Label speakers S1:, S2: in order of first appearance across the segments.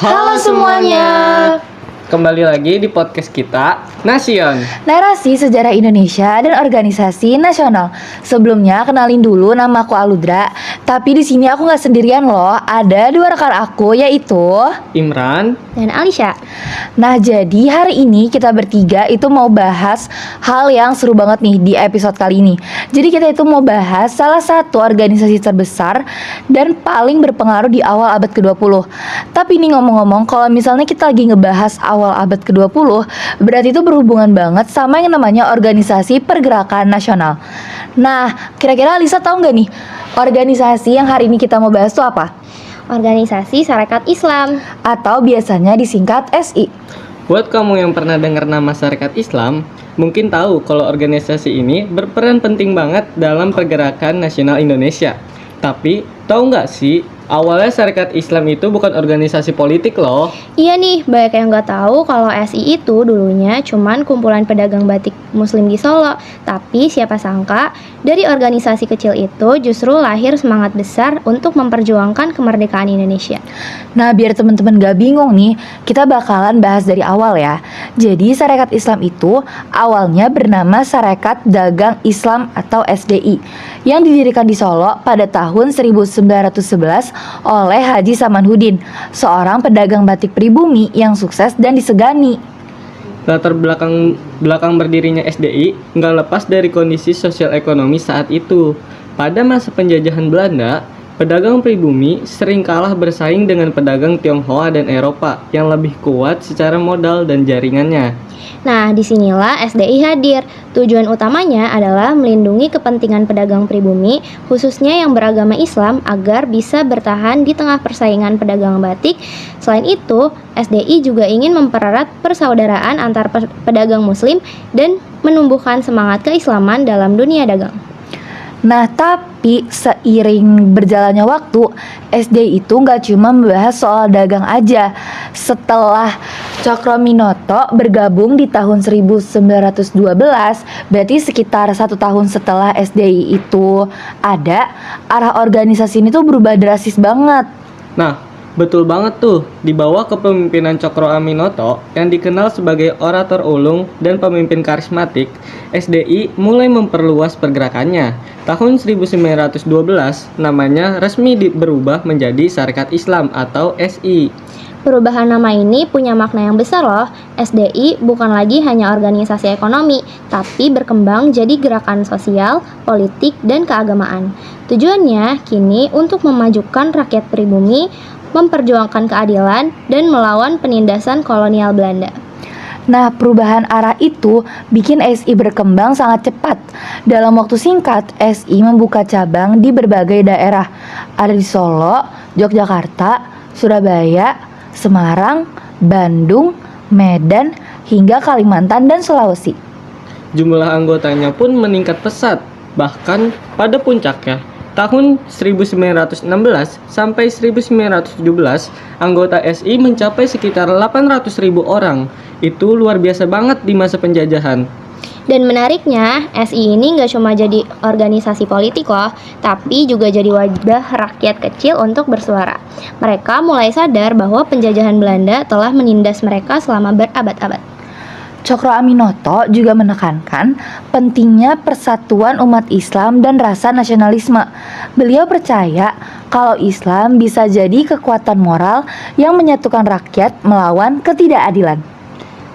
S1: Halo semuanya.
S2: Kembali lagi di podcast kita, Nasion.
S1: Narasi sejarah Indonesia dan organisasi nasional. Sebelumnya kenalin dulu, nama aku Aludra. Tapi di sini aku nggak sendirian loh. Ada dua rekan aku, yaitu
S2: Imran
S3: dan Alisha.
S1: Nah, jadi hari ini kita bertiga itu mau bahas hal yang seru banget nih di episode kali ini. Jadi kita itu mau bahas salah satu organisasi terbesar dan paling berpengaruh di awal abad ke-20. Tapi ini ngomong-ngomong, kalau misalnya kita lagi ngebahas awal abad ke-20, berarti itu berhubungan banget sama yang namanya Organisasi Pergerakan Nasional. Nah, kira-kira Alisa tahu nggak nih, organisasi yang hari ini kita mau bahas itu apa?
S3: Organisasi Sarekat Islam.
S1: Atau biasanya disingkat SI.
S2: Buat kamu yang pernah dengar nama Sarekat Islam, mungkin tahu kalau organisasi ini berperan penting banget dalam pergerakan nasional Indonesia. Tapi, tahu nggak sih, awalnya Sarekat Islam itu bukan organisasi politik loh.
S3: Iya nih, banyak yang nggak tahu kalau SI itu dulunya cuman kumpulan pedagang batik muslim di Solo. Tapi siapa sangka, dari organisasi kecil itu justru lahir semangat besar untuk memperjuangkan kemerdekaan Indonesia.
S1: Nah, biar teman-teman gak bingung nih, kita bakalan bahas dari awal ya. Jadi, Sarekat Islam itu awalnya bernama Sarekat Dagang Islam atau SDI, yang didirikan di Solo pada tahun 1911 oleh Haji Samanhudin, seorang pedagang batik pribumi yang sukses dan disegani.
S2: Latar belakang berdirinya SDI nggak lepas dari kondisi sosial ekonomi saat itu. Pada masa penjajahan Belanda, pedagang pribumi sering kalah bersaing dengan pedagang Tionghoa dan Eropa yang lebih kuat secara modal dan jaringannya.
S3: Nah, disinilah SDI hadir. Tujuan utamanya adalah melindungi kepentingan pedagang pribumi, khususnya yang beragama Islam, agar bisa bertahan di tengah persaingan pedagang batik. Selain itu, SDI juga ingin mempererat persaudaraan antar pedagang muslim dan menumbuhkan semangat keislaman dalam dunia dagang.
S1: Nah, tapi seiring berjalannya waktu, SDI itu nggak cuma membahas soal dagang aja. Setelah Cokroaminoto bergabung di tahun 1912, berarti sekitar 1 tahun setelah SDI itu ada, arah organisasi ini tuh berubah drastis banget.
S2: Nah, betul banget tuh, di bawah kepemimpinan Cokroaminoto yang dikenal sebagai orator ulung dan pemimpin karismatik, SDI mulai memperluas pergerakannya. Tahun 1912, namanya resmi berubah menjadi Sarekat Islam atau SI.
S3: Perubahan nama ini punya makna yang besar loh. SDI bukan lagi hanya organisasi ekonomi, tapi berkembang jadi gerakan sosial, politik, dan keagamaan. Tujuannya kini untuk memajukan rakyat pribumi, memperjuangkan keadilan, dan melawan penindasan kolonial Belanda.
S1: Nah, perubahan arah itu bikin SI berkembang sangat cepat. Dalam waktu singkat, SI membuka cabang di berbagai daerah. Ada di Solo, Yogyakarta, Surabaya, Semarang, Bandung, Medan, hingga Kalimantan dan Sulawesi.
S2: Jumlah anggotanya pun meningkat pesat, bahkan pada puncaknya. Tahun 1916 sampai 1917, anggota SI mencapai sekitar 800.000 orang. Itu luar biasa banget di masa penjajahan.
S3: Dan menariknya, SI ini nggak cuma jadi organisasi politik loh, tapi juga jadi wadah rakyat kecil untuk bersuara. Mereka mulai sadar bahwa penjajahan Belanda telah menindas mereka selama berabad-abad.
S1: Cokroaminoto juga menekankan pentingnya persatuan umat Islam dan rasa nasionalisme. Beliau percaya kalau Islam bisa jadi kekuatan moral yang menyatukan rakyat melawan ketidakadilan.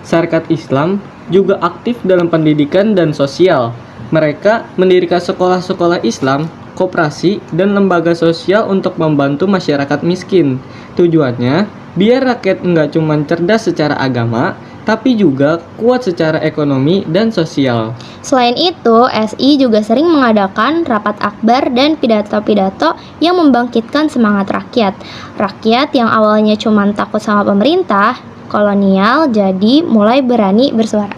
S2: Sarekat Islam juga aktif dalam pendidikan dan sosial. Mereka mendirikan sekolah-sekolah Islam, koperasi, dan lembaga sosial untuk membantu masyarakat miskin. Tujuannya, biar rakyat nggak cuma cerdas secara agama, tapi juga kuat secara ekonomi dan sosial.
S3: Selain itu, SI juga sering mengadakan rapat akbar dan pidato-pidato yang membangkitkan semangat rakyat. Rakyat yang awalnya cuma takut sama pemerintah kolonial jadi mulai berani bersuara.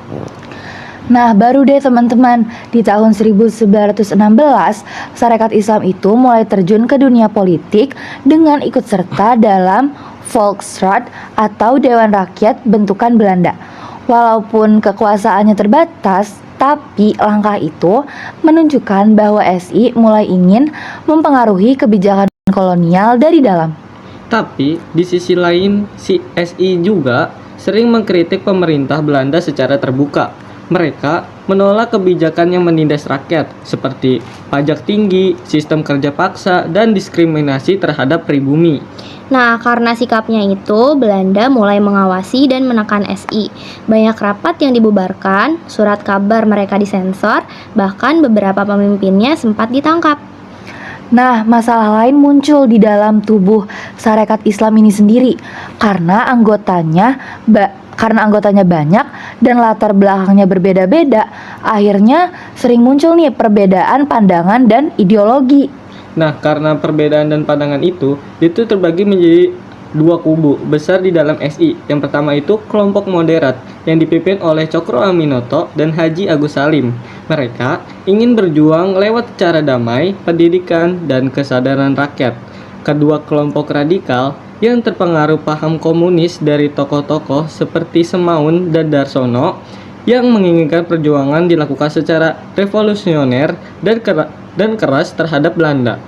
S1: Nah, baru deh teman-teman, di tahun 1916, Sarekat Islam itu mulai terjun ke dunia politik dengan ikut serta dalam Volksraad atau Dewan Rakyat bentukan Belanda. Walaupun kekuasaannya terbatas, tapi langkah itu menunjukkan bahwa SI mulai ingin mempengaruhi kebijakan kolonial dari dalam.
S2: Tapi di sisi lain, si SI juga sering mengkritik pemerintah Belanda secara terbuka. Mereka menolak kebijakan yang menindas rakyat, seperti pajak tinggi, sistem kerja paksa, dan diskriminasi terhadap pribumi.
S3: Nah, karena sikapnya itu, Belanda mulai mengawasi dan menekan SI. Banyak rapat yang dibubarkan, surat kabar mereka disensor, bahkan beberapa pemimpinnya sempat ditangkap.
S1: Nah, masalah lain muncul di dalam tubuh Sarekat Islam ini sendiri karena anggotanya banyak dan latar belakangnya berbeda-beda. Akhirnya sering muncul nih perbedaan pandangan dan ideologi.
S2: Nah, karena perbedaan dan pandangan itu terbagi menjadi dua kubu besar di dalam SI. Yang pertama itu kelompok moderat yang dipimpin oleh Cokro Aminoto dan Haji Agus Salim. Mereka ingin berjuang lewat cara damai, pendidikan, dan kesadaran rakyat. Kedua kelompok radikal yang terpengaruh paham komunis dari tokoh-tokoh seperti Semaun dan Darsono yang menginginkan perjuangan dilakukan secara revolusioner dan keras terhadap Belanda.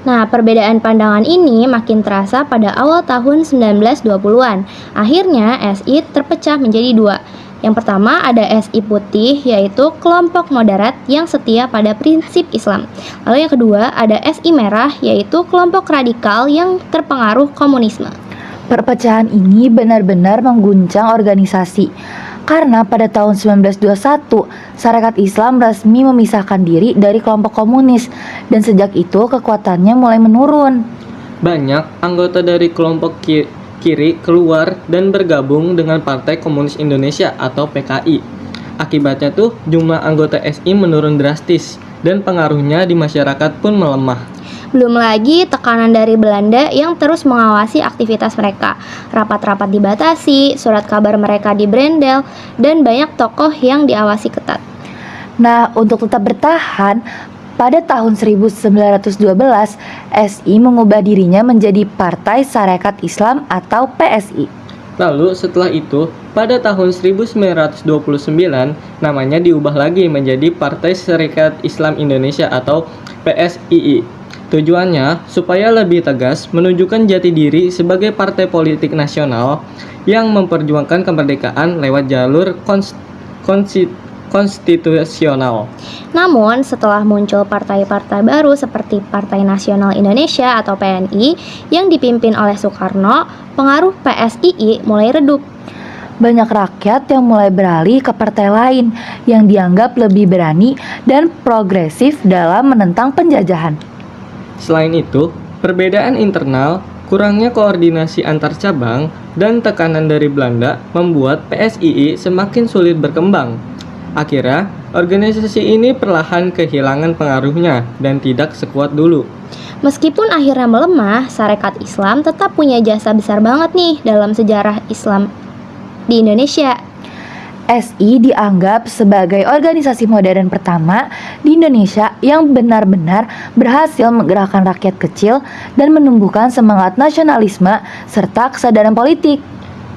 S3: Nah, perbedaan pandangan ini makin terasa pada awal tahun 1920-an. Akhirnya, SI terpecah menjadi dua. Yang pertama ada SI putih, yaitu kelompok moderat yang setia pada prinsip Islam. Lalu yang kedua ada SI merah, yaitu kelompok radikal yang terpengaruh komunisme.
S1: Perpecahan ini benar-benar mengguncang organisasi. Karena pada tahun 1921, Sarekat Islam resmi memisahkan diri dari kelompok komunis dan sejak itu kekuatannya mulai menurun.
S2: Banyak anggota dari kelompok kiri keluar dan bergabung dengan Partai Komunis Indonesia atau PKI. Akibatnya tuh jumlah anggota SI menurun drastis dan pengaruhnya di masyarakat pun melemah.
S3: Belum lagi tekanan dari Belanda yang terus mengawasi aktivitas mereka. Rapat-rapat dibatasi, surat kabar mereka dibrandel, dan banyak tokoh yang diawasi ketat.
S1: Nah, untuk tetap bertahan, pada tahun 1912, SI mengubah dirinya menjadi Partai Sarekat Islam atau PSI.
S2: Lalu setelah itu, pada tahun 1929, namanya diubah lagi menjadi Partai Serikat Islam Indonesia atau PSII. Tujuannya supaya lebih tegas menunjukkan jati diri sebagai partai politik nasional yang memperjuangkan kemerdekaan lewat jalur konstitusional.
S3: Namun, setelah muncul partai-partai baru seperti Partai Nasional Indonesia atau PNI yang dipimpin oleh Soekarno, pengaruh PSII mulai redup.
S1: Banyak rakyat yang mulai beralih ke partai lain yang dianggap lebih berani dan progresif dalam menentang penjajahan.
S2: Selain itu, perbedaan internal, kurangnya koordinasi antar cabang, dan tekanan dari Belanda membuat PSII semakin sulit berkembang. Akhirnya, organisasi ini perlahan kehilangan pengaruhnya dan tidak sekuat dulu.
S3: Meskipun akhirnya melemah, Sarekat Islam tetap punya jasa besar banget nih dalam sejarah Islam di Indonesia.
S1: SI dianggap sebagai organisasi modern pertama di Indonesia yang benar-benar berhasil menggerakkan rakyat kecil dan menumbuhkan semangat nasionalisme serta kesadaran politik.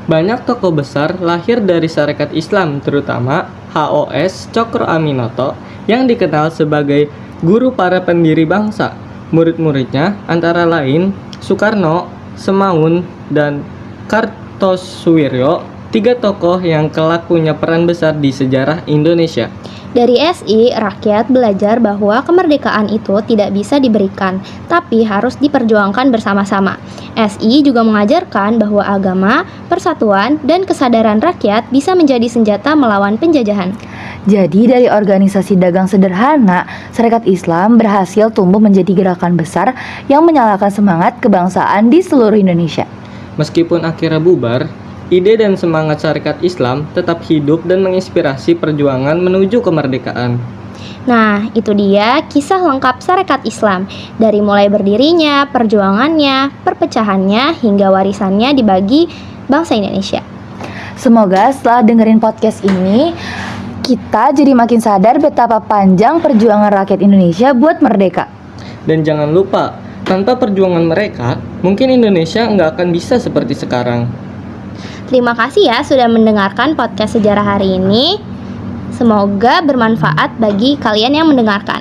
S2: Banyak tokoh besar lahir dari Sarekat Islam, terutama HOS Cokro Aminoto yang dikenal sebagai guru para pendiri bangsa. Murid-muridnya antara lain Soekarno, Semaun, dan Kartosuwiryo, tiga tokoh yang kelak punya peran besar di sejarah Indonesia.
S3: Dari SI, rakyat belajar bahwa kemerdekaan itu tidak bisa diberikan, tapi harus diperjuangkan bersama-sama. SI juga mengajarkan bahwa agama, persatuan, dan kesadaran rakyat bisa menjadi senjata melawan penjajahan.
S1: Jadi dari organisasi dagang sederhana, Sarekat Islam berhasil tumbuh menjadi gerakan besar yang menyalakan semangat kebangsaan di seluruh Indonesia.
S2: Meskipun akhirnya bubar, ide dan semangat Sarekat Islam tetap hidup dan menginspirasi perjuangan menuju kemerdekaan.
S3: Nah, itu dia kisah lengkap Sarekat Islam. Dari mulai berdirinya, perjuangannya, perpecahannya, hingga warisannya dibagi bangsa Indonesia.
S1: Semoga setelah dengerin podcast ini, kita jadi makin sadar betapa panjang perjuangan rakyat Indonesia buat merdeka.
S2: Dan jangan lupa, tanpa perjuangan mereka, mungkin Indonesia nggak akan bisa seperti sekarang.
S3: Terima kasih ya sudah mendengarkan podcast sejarah hari ini. Semoga bermanfaat bagi kalian yang mendengarkan.